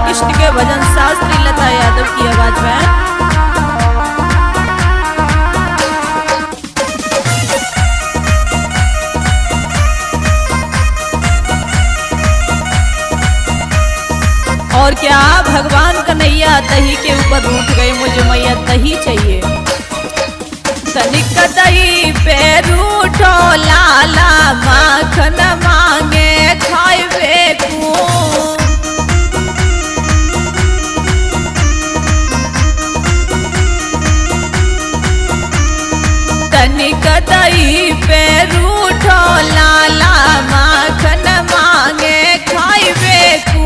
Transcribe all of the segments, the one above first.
कृष्ण के भजन शास्त्री लता यादव की आवाज में। और क्या भगवान कन्हैया दही के ऊपर रूठ गए, मुझे मैया दही चाहिए। तनिक दही पे रूठो लाला, माखन मांगे खाइबे को। तनिक दही पे रूठो लाला, माखन मांगे खाइबे को।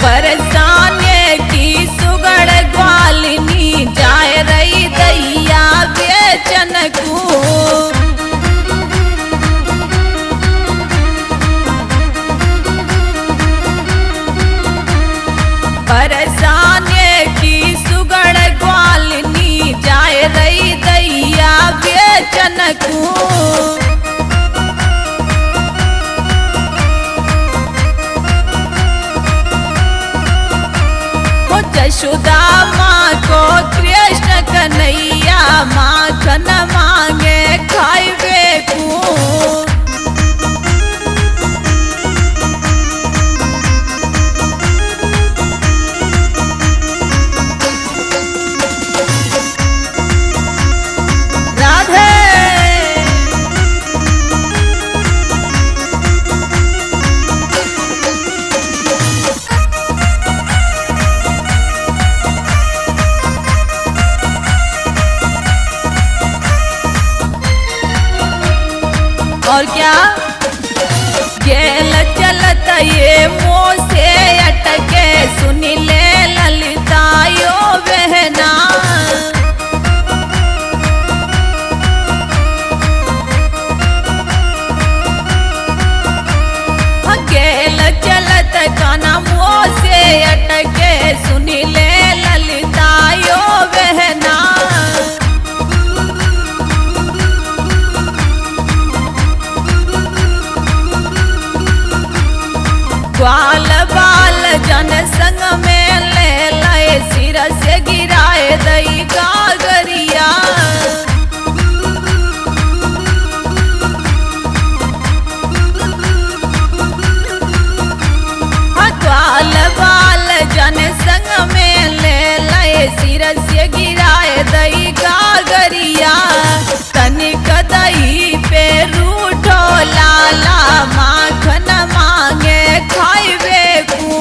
बरसाने की सुगड़ ग्वालिनी, जाए रही दैया बेचन को। बरसाने की सुगड़ ग्वालिनी, जाए रही दैया बेचन को। यशोदा माँ को कृष्ण कन्हैया, माखन मांगे खाइबे को। राधे और क्या गेल चलत ये मुँह से अटके, सुनी ले ललिता यो बहना। गेल चलत काना मुँह से अटके, सुनी ले ललिता यो बहना। ग्वाल बाल जन संग में ले लए, सिर से गिराए दई गागरिया। ग्वाल बाल जन संग में ले लए, सिर से गिराए दई गागरिया। तनिक दही पे रूठो लाला, माखन मांगे खाइबे को।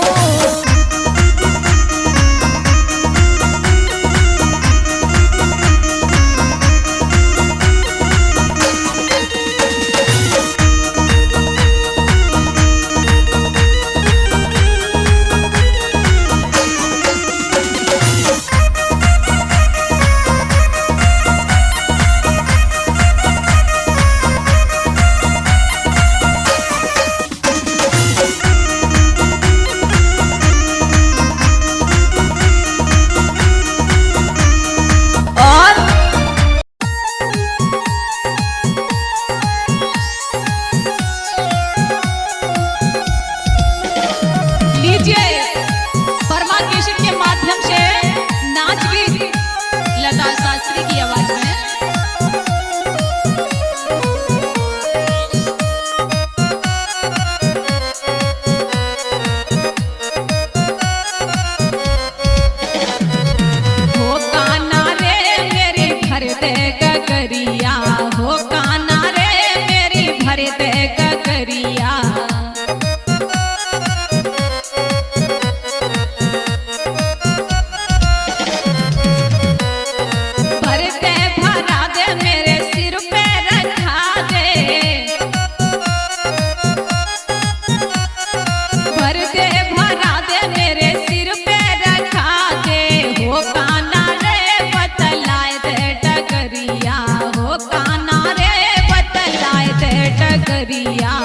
लता शास्त्री की आवाज में। हो काना रे मेरी भर दे गगरिया, हो काना रे मेरी भर दे गगरिया। हो काना गगरिया।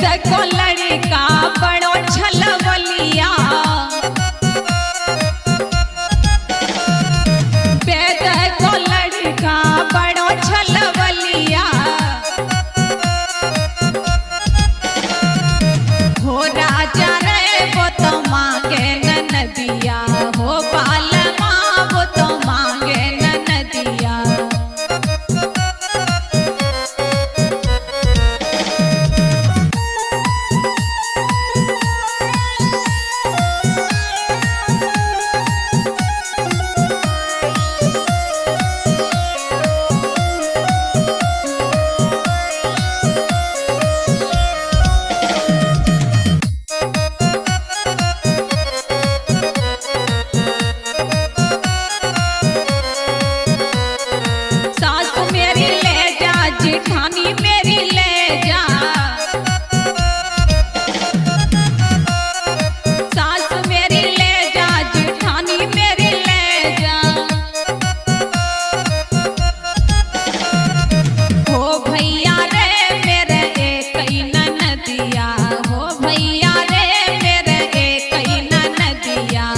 देखो लड़का बड़ो छलवलिया, देखो लड़का बड़ो छलवलिया। हो राजा रे वो तो मांगे ननदिया, हो बालमा वो तो मांगे ननदिया। जेठानी मेरी ले जा, सास मेरी ले जा, जेठानी मेरी ले जा। हो भैया रे मेरे एक ही ननदिया, हो भैया रे मेरे एक ही ननदिया।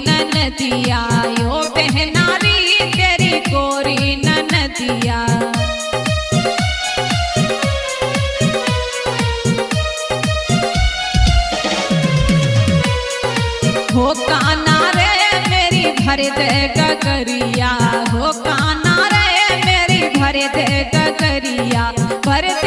ननदिया यो बहनारी तेरी गोरी ननदिया। हो काना रे मेरी भर दे गगरिया, हो काना रे मेरी भर दे गगरिया, भर दे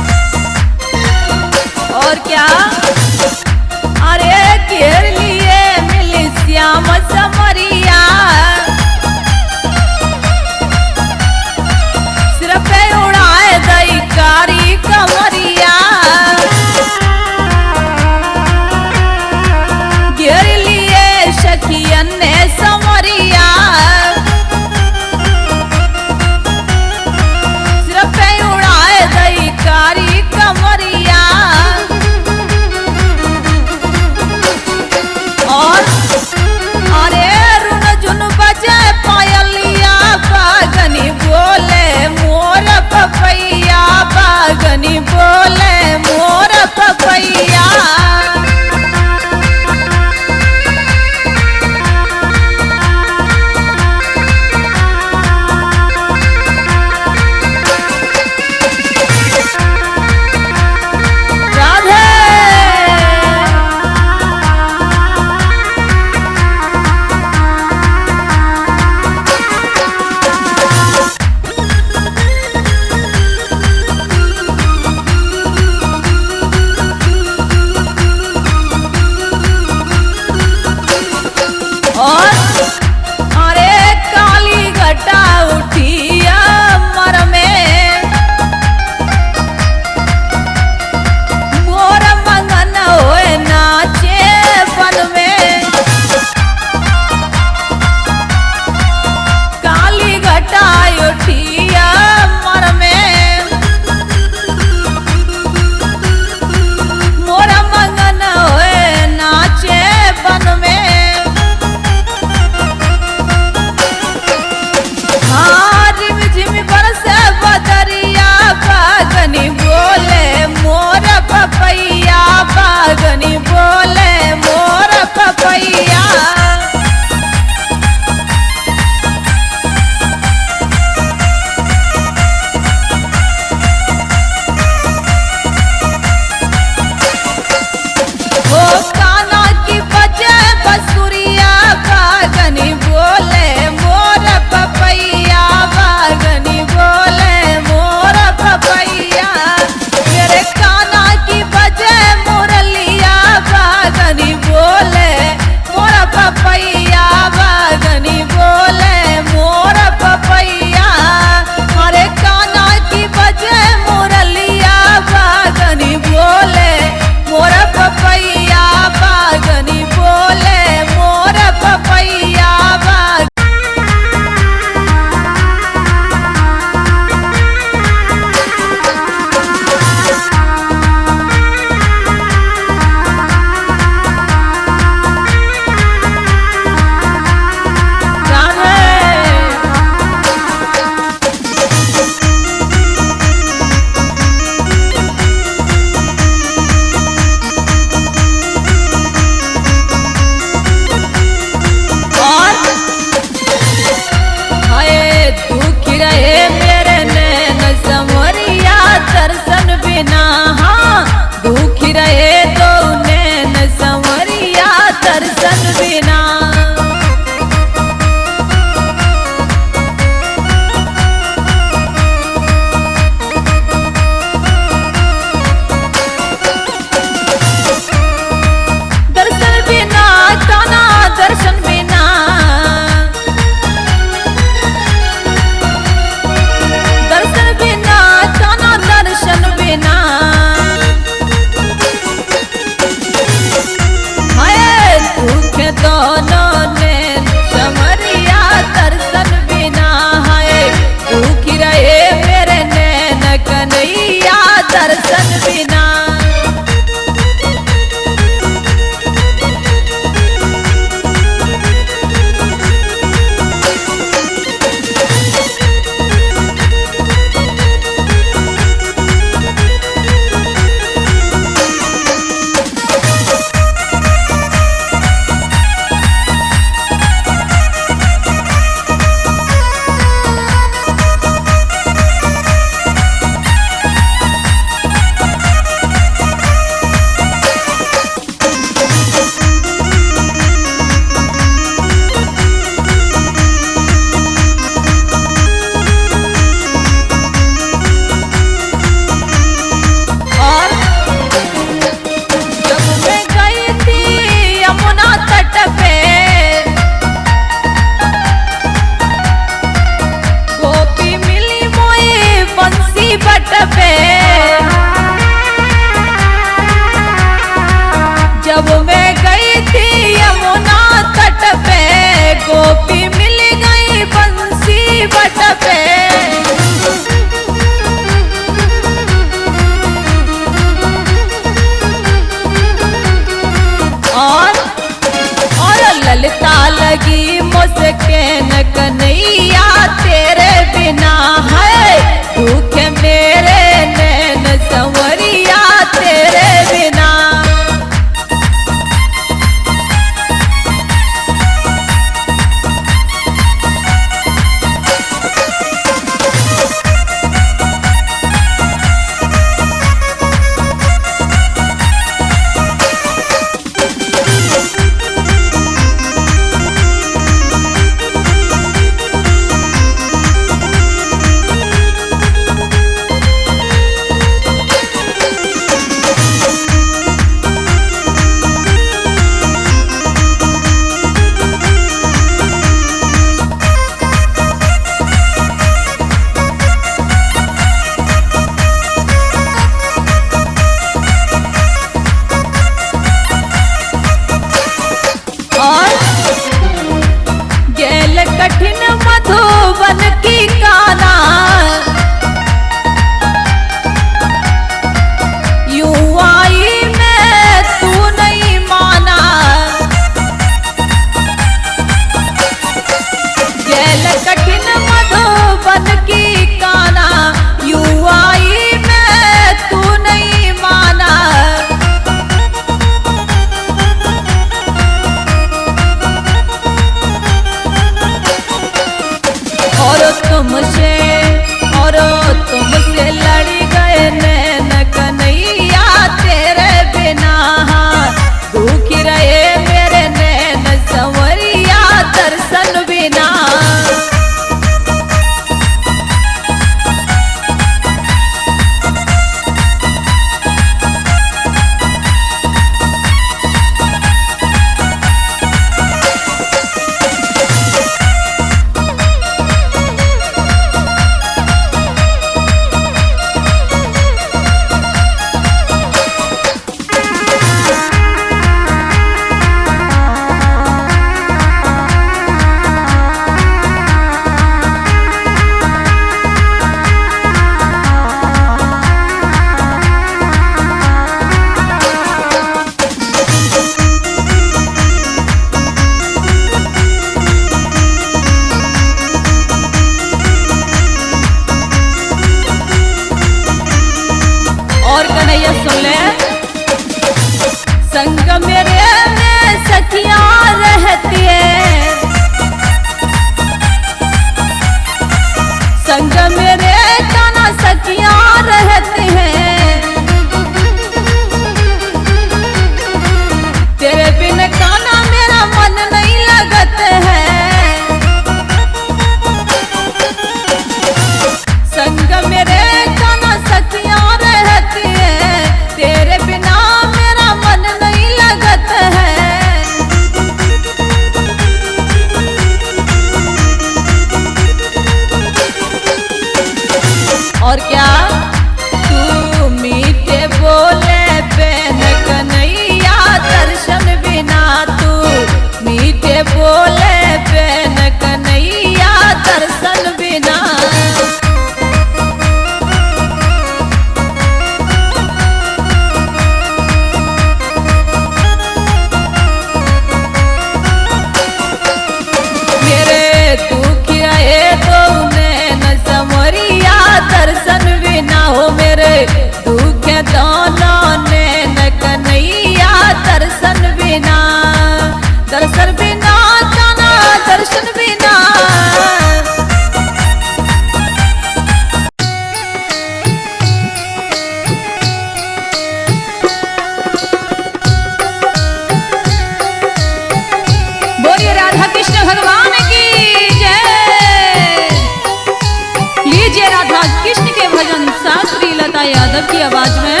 यादव की आवाज में।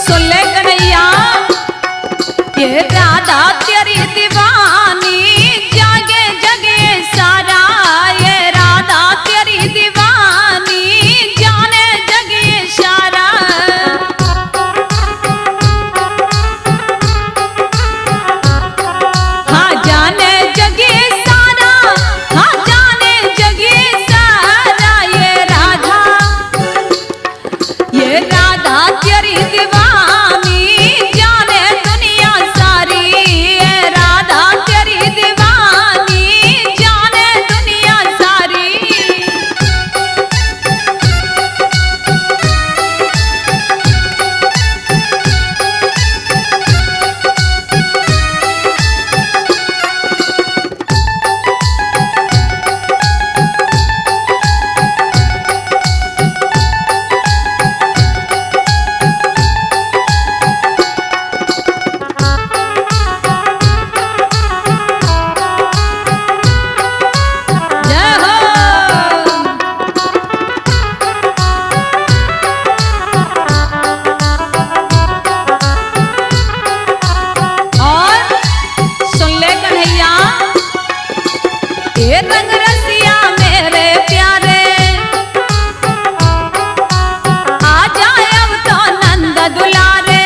सुन ले कन्हैया, ये राधा तेरी दीवानी जागे जगे सारा, ये राधा तेरी दीवानी जाने जगे सारा। हाँ जाने जगे सारा, हाँ जाने जगे सारा, ये राधा तेरी दीवानी जाने दुनिया सारी, ये राधा तेरी दीवानी जाने दुनिया सारी। ये रंग रसिया मेरे प्यारे, आ जाए अब तो नंद दुलारे।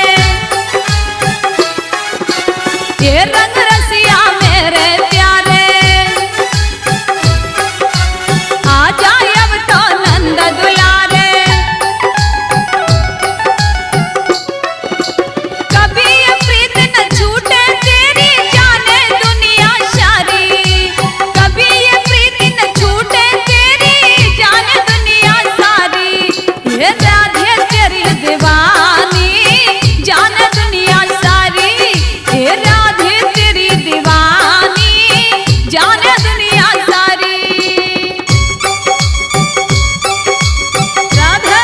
ये रंग रसिया मेरे प्यारे, आ जाए अब तो नंद दुलारे। कभी ये प्रीत न छूटे तेरी जाने दुनिया सारी, राधे तेरी दीवानी जाने दुनिया सारी, हे राधे तेरी दीवानी जाने दुनिया सारी। राधे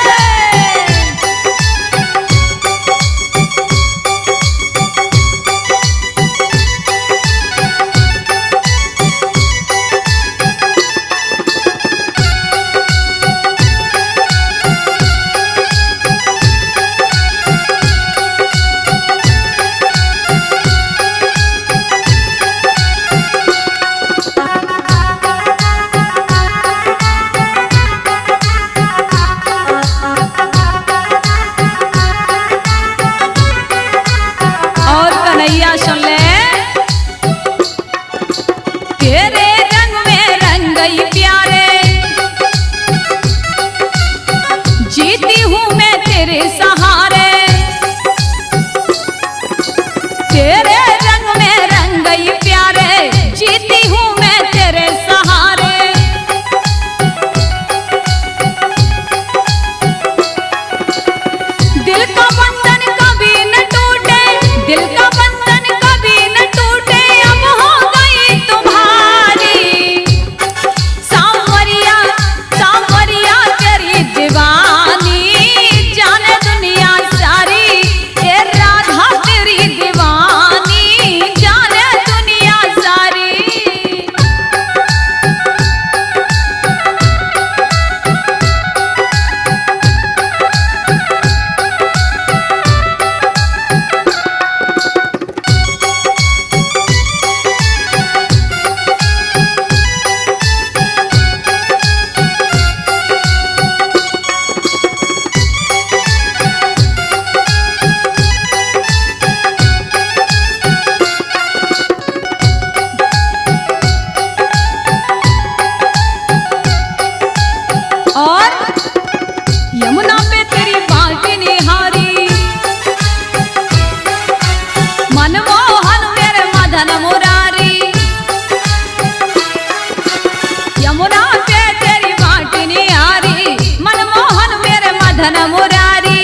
सुन ले, तेरे रंग में रंग गई प्यारे, जीती हूँ मैं तेरे सहारे। तेरे रंग में रंग गई प्यारे, जीती हूँ मैं तेरे सहारे। दिल का बंधन कभी न टूटे, दिल का बंधन कभी न टूटे, अब हो गई तुम्हारी सांवरिया, सांवरिया तेरी दीवानी जाने दुनिया सारी, ये राधा तेरी दीवानी जाने दुनिया सारी। और यमुना पे तेरी बाल्टी निहारी, मनमोहन मेरे मदन मुरारी। यमुना पे तेरी बाल्टी निहारी, मनमोहन मेरे मदन मुरारी।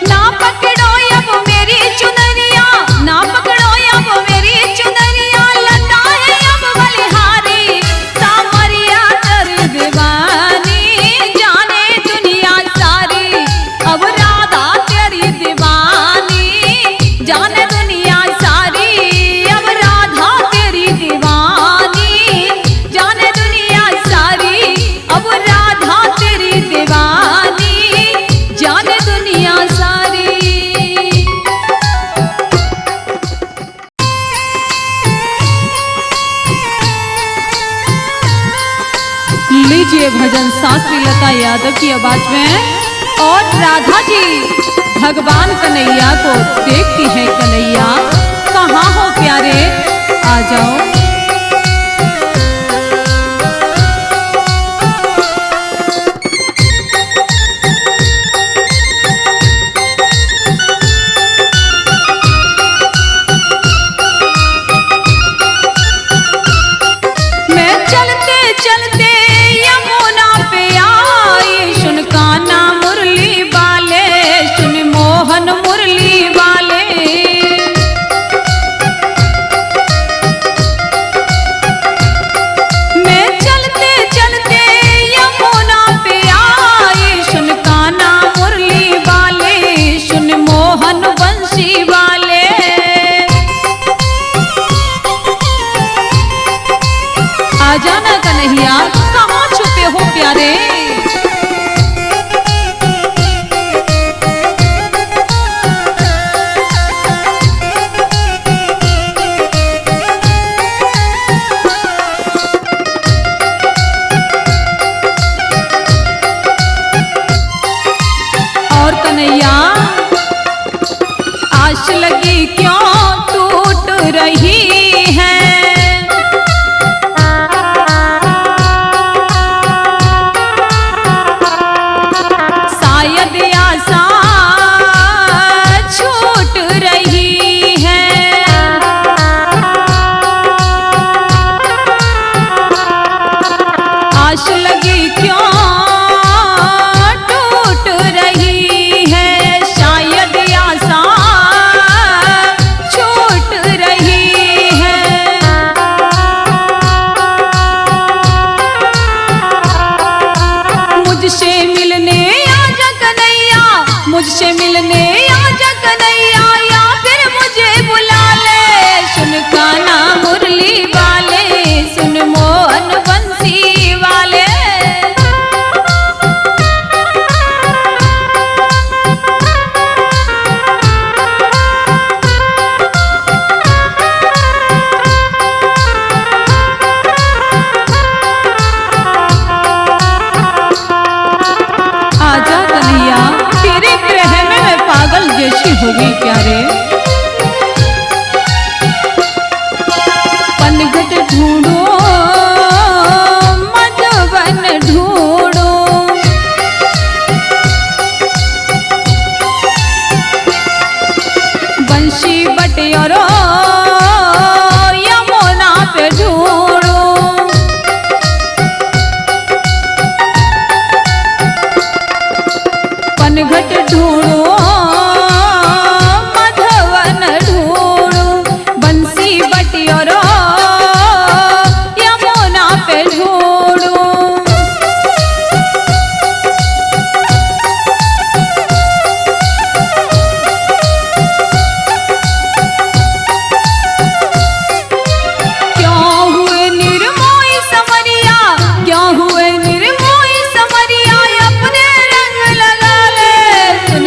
ना पकड़ो अब मेरी चुनरिया, ना पकड़ो अब मेरी चुनरिया, लता है अब बलिहारी, सांवरिया यादव की आवाज में। और राधा जी भगवान कन्हैया को देखती है, कन्हैया कहाँ हो प्यारे, आ जाओ। जाना कन्हैया, कहाँ छुपे हो प्यारे। और कन्हैया आश लगी क्यों टूट रही है, मुझसे मिलने आजा कन्हैया, या फिर मुझे बुला ले। सुन कान्हा मुरली वाले, सुन मोहन बंसी वाले। आजा कन्हैया, तेरे प्रेम में मैं पागल जैसी हो गई प्यारे। पनघट ढूंढो मधुबन ढूंढो, बंशी बटियारो यमुना पे ढूंढो, पनघट ढूंढो मधुबन ढूंढो, बंसी बटियारो यमुना पे ढूंढो। क्यों हुए निर्मोही समरिया, क्यों हुए निर्मोही समरिया, अपने रंग लगा ले। सुन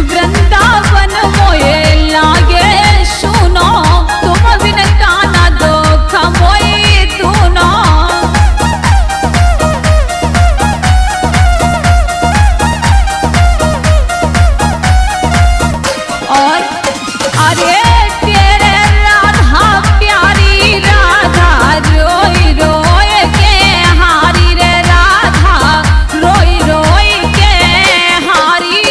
वृंदावन मोए लागे सुनो, तुम बिन काना दुख मोए दूनो। और अरे तेरे राधा प्यारी राधा रोई रोई के हारी रे राधा रोई रोई के हारी।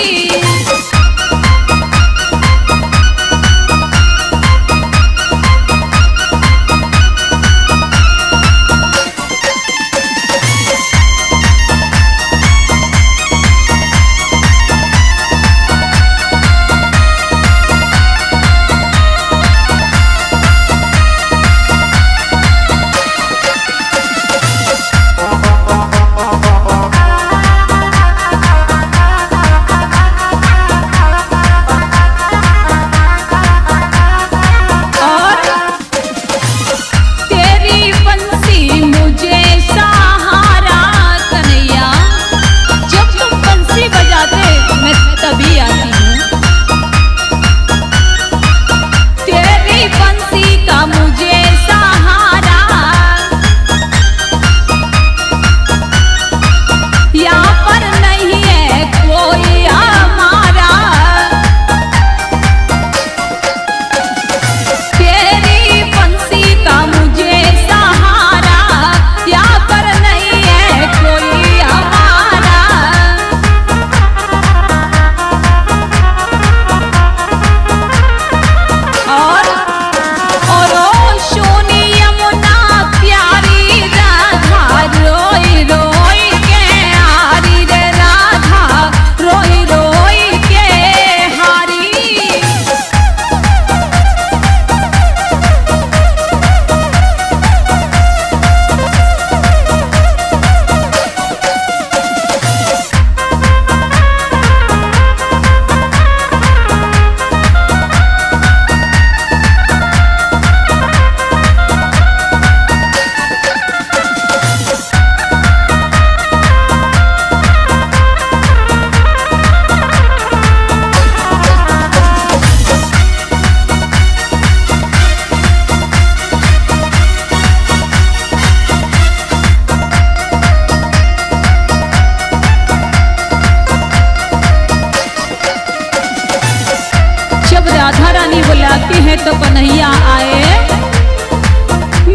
राधा रानी बुलाती है तो कन्हैया आए।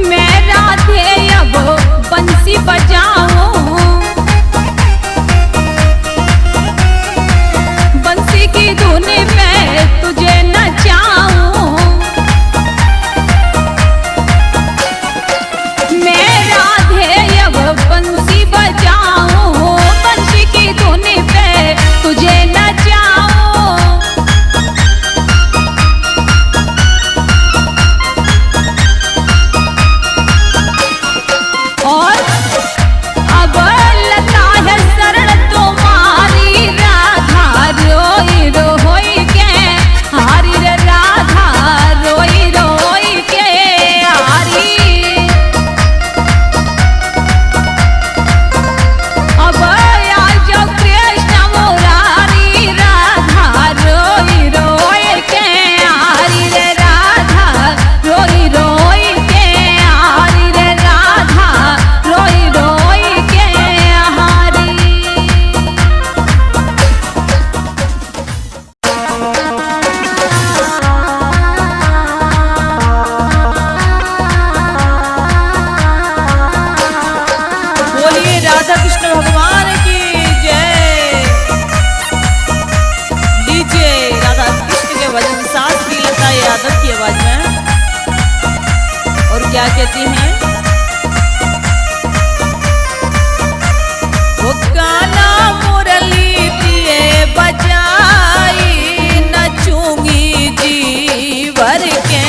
मैं राधे अब बंसी बजाऊं, बंसी की धुन पे तुझे नचाऊं। मैं राधे अब बंसी बजाऊं, बंसी की धुन पे तुझे नचाऊं। राधा कृष्ण भगवान की जय। डीजे राधा कृष्ण के भजन शास्त्री लता यादव की आवाज में। और क्या कहती हैं, वो काना मुरली दिए बजाई नचूंगी जी भर के।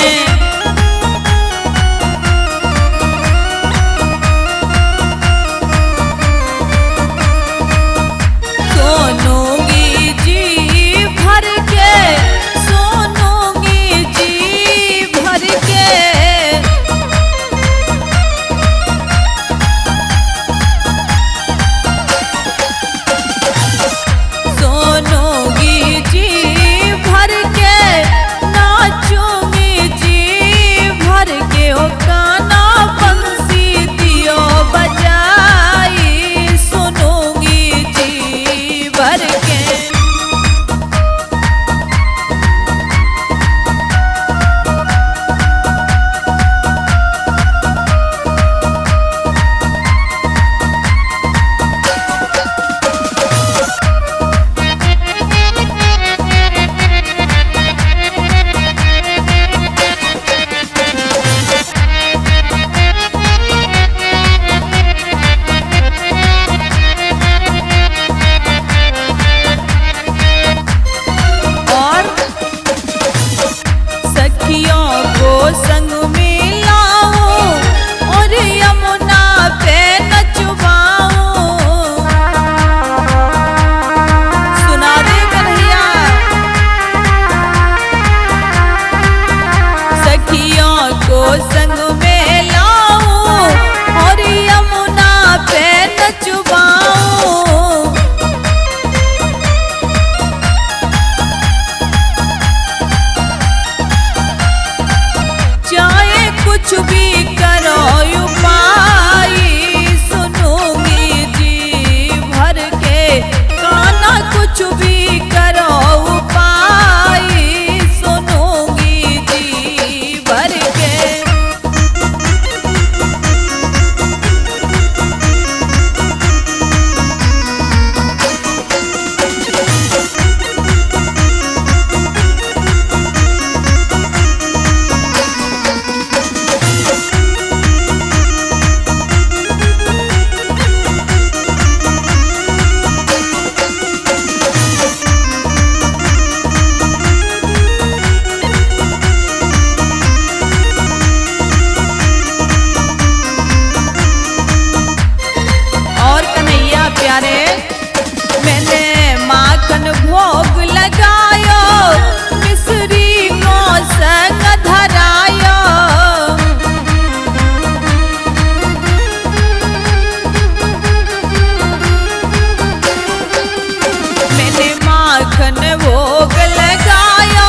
भोग लगायो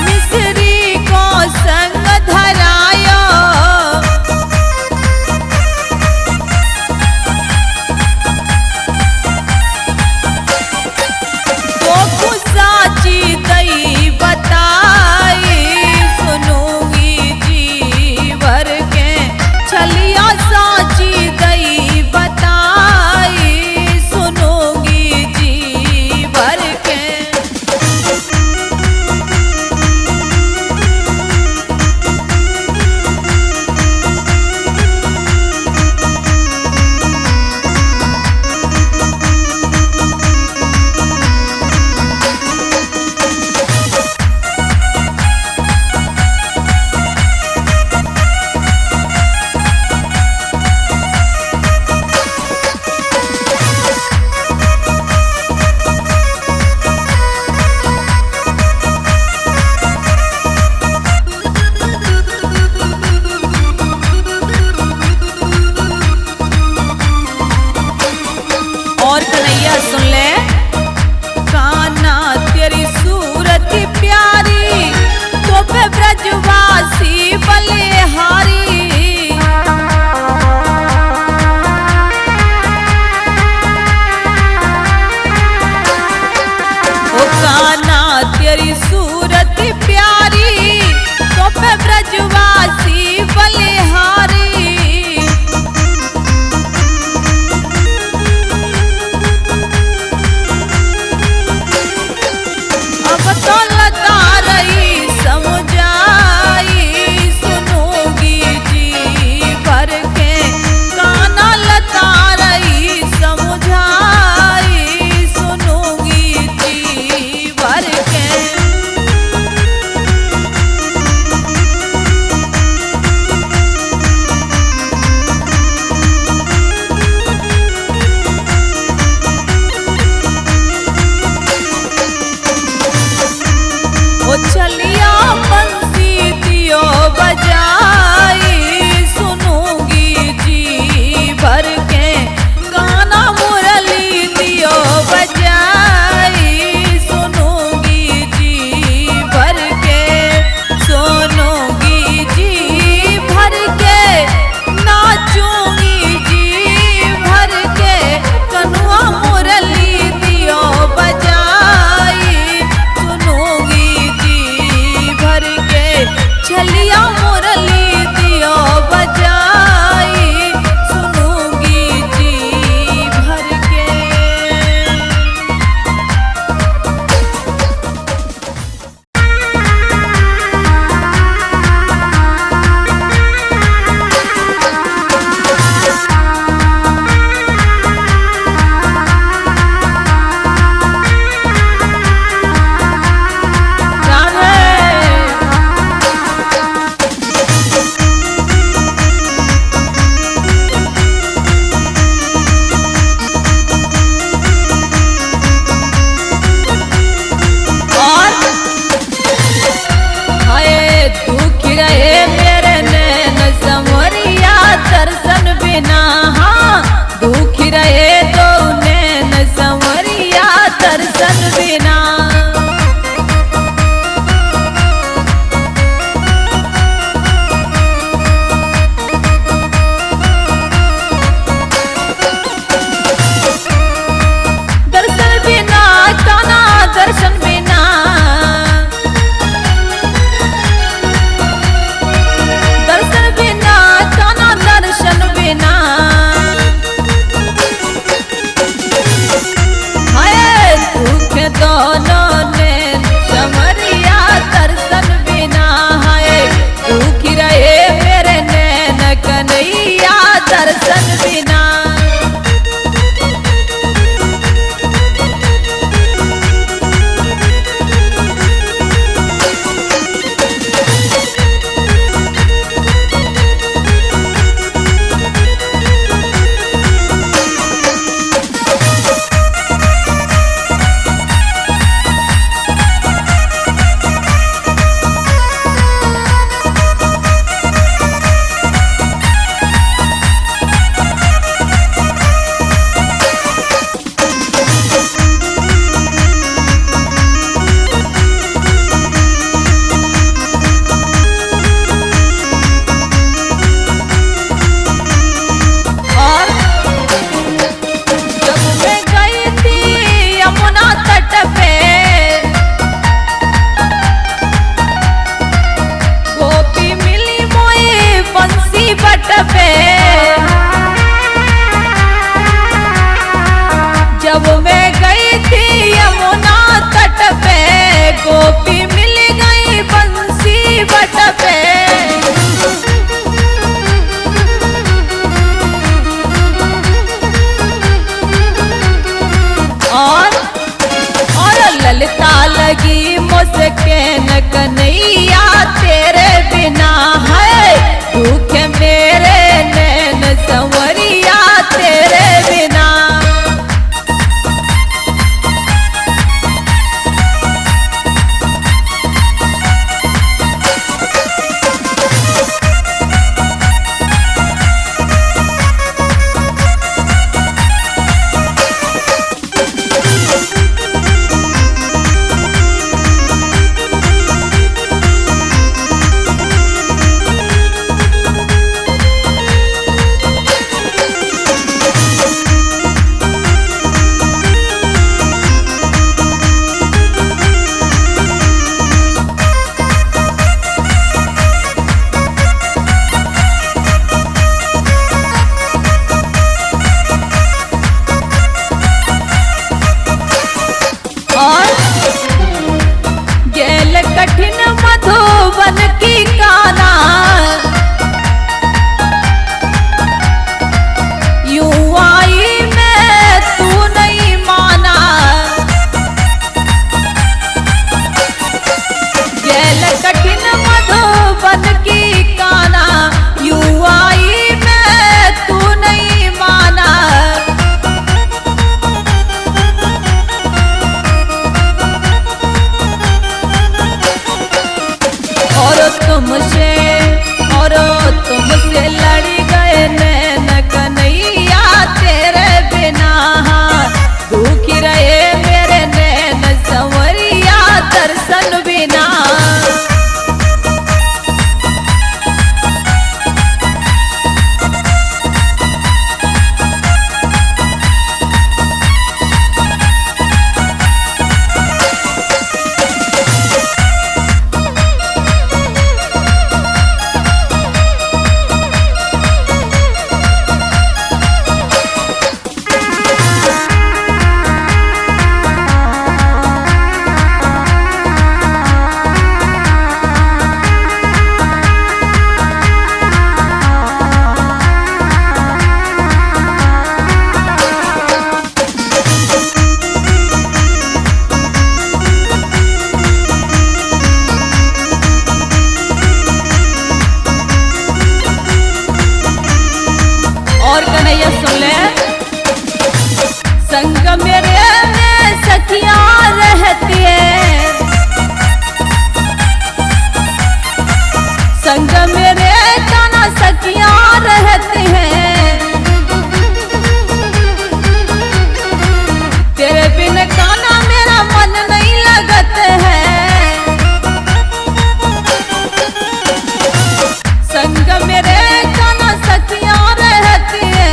मिश्री को संग धरायो वो साची दई बताई सुनूंगी जी भर के छलिया साची दई बताई सुनूंगी जी भर के। तुमसे और तुमसे लड़ गए नैन कन्हैया तेरे बिना दुखी रहे मेरे नैन संवरिया दर्शन बिना। और कन्हैया सुन ले, संग मेरे में सखियां रहती है, संग मेरे काना सखियां रहती हैं, तेरे बिन काना मेरा मन नहीं लगत है, संग मेरे काना सखियां रहती है,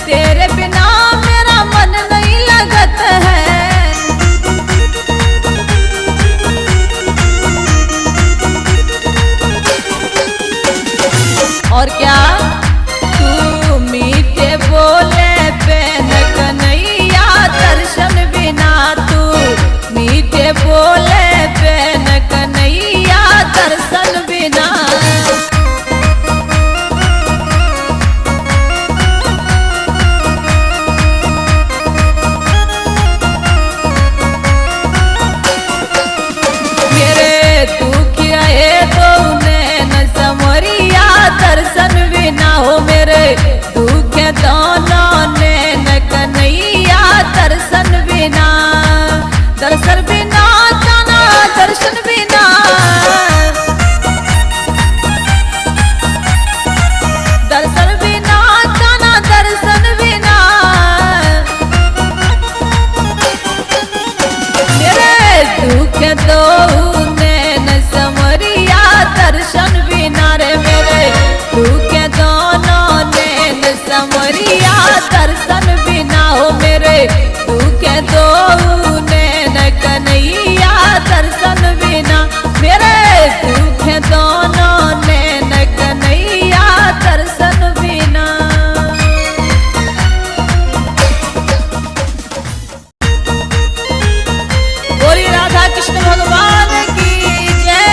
तेरे बिना मेरा मन नहीं लगत है। और क्या तू मीठे बोले बेन कन्हैया दर्शन बिना, तू मीठे बोले बेन कन्हैया दर्शन बिना। दर्शन बिना हो मेरे दुख दोनों नैन कन्हैया दर्शन बिना, दर्शन बिना काना दर्शन बिना, दर्शन बिना काना दर्शन बिना, मेरे दुख दो नैन समरिया दर्शन बिना रे मेरे दुख दोनों नैन समरिया दर्शन बिना हो मेरे दुख दो नैन कन्हैया दर्शन बिना, मेरे दुख दोनों नैन कन्हैया दर्शन बिना। बोली राधा कृष्ण भगवान की जय।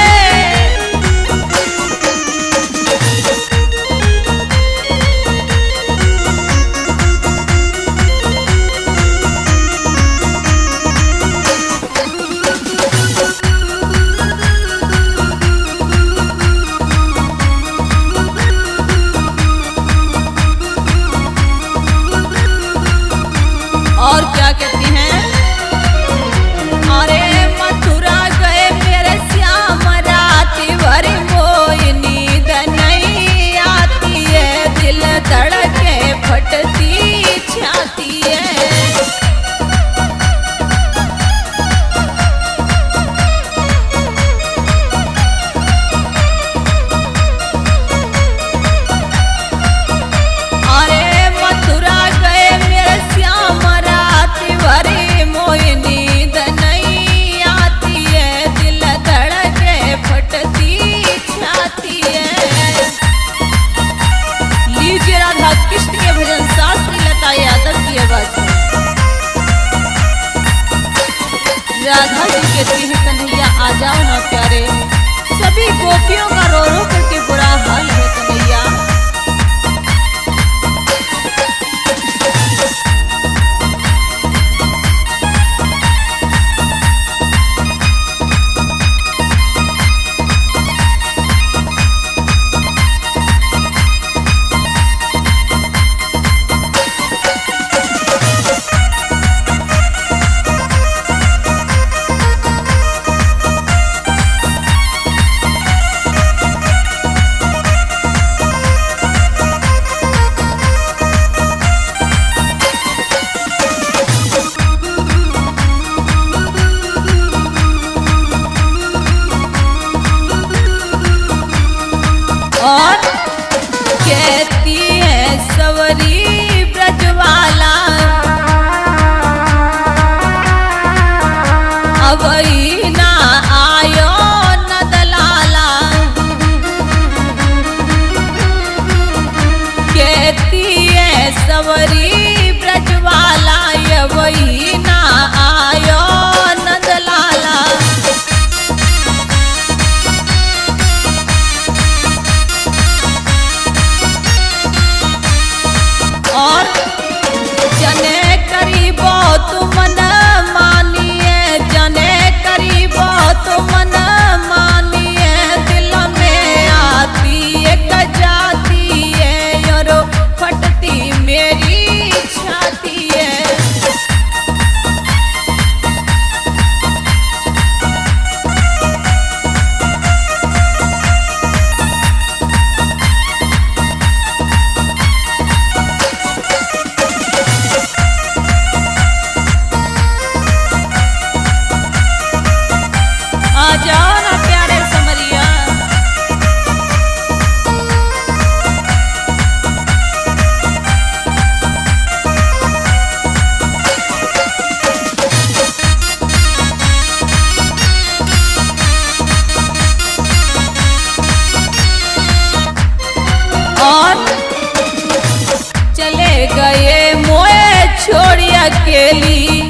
अकेली,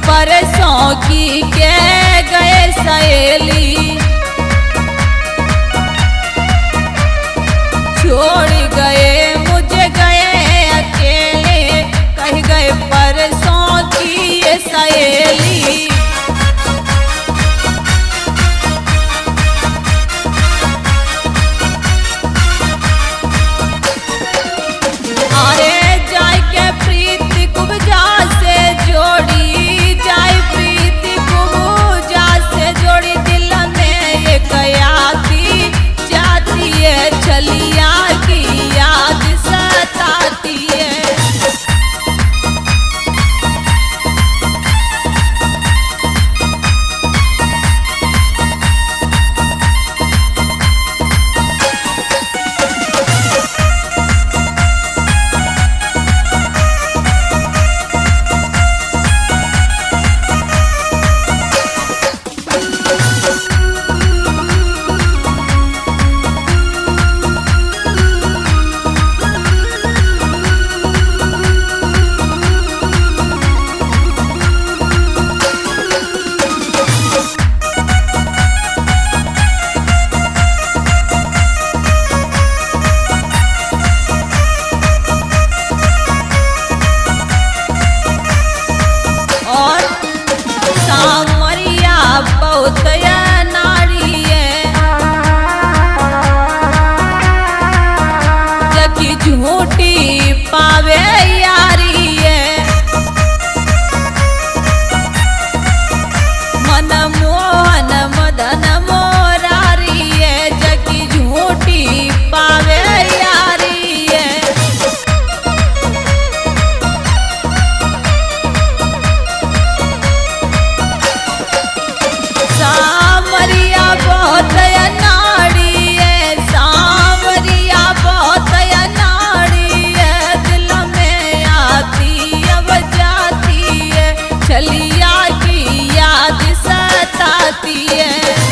परसों की के गए सहेली, छोड़ गए मुझे गए अकेले, कह गए परसों की ये सहेली। चलिया की याद सताती है। झूठी पावे यारी है, मन मोहन मदन मोरारी है, जगी झूठी पावे यारी है। सामरिया बहुत नाड़ी है, सामरिया बहुत चलिया की याद सताती है।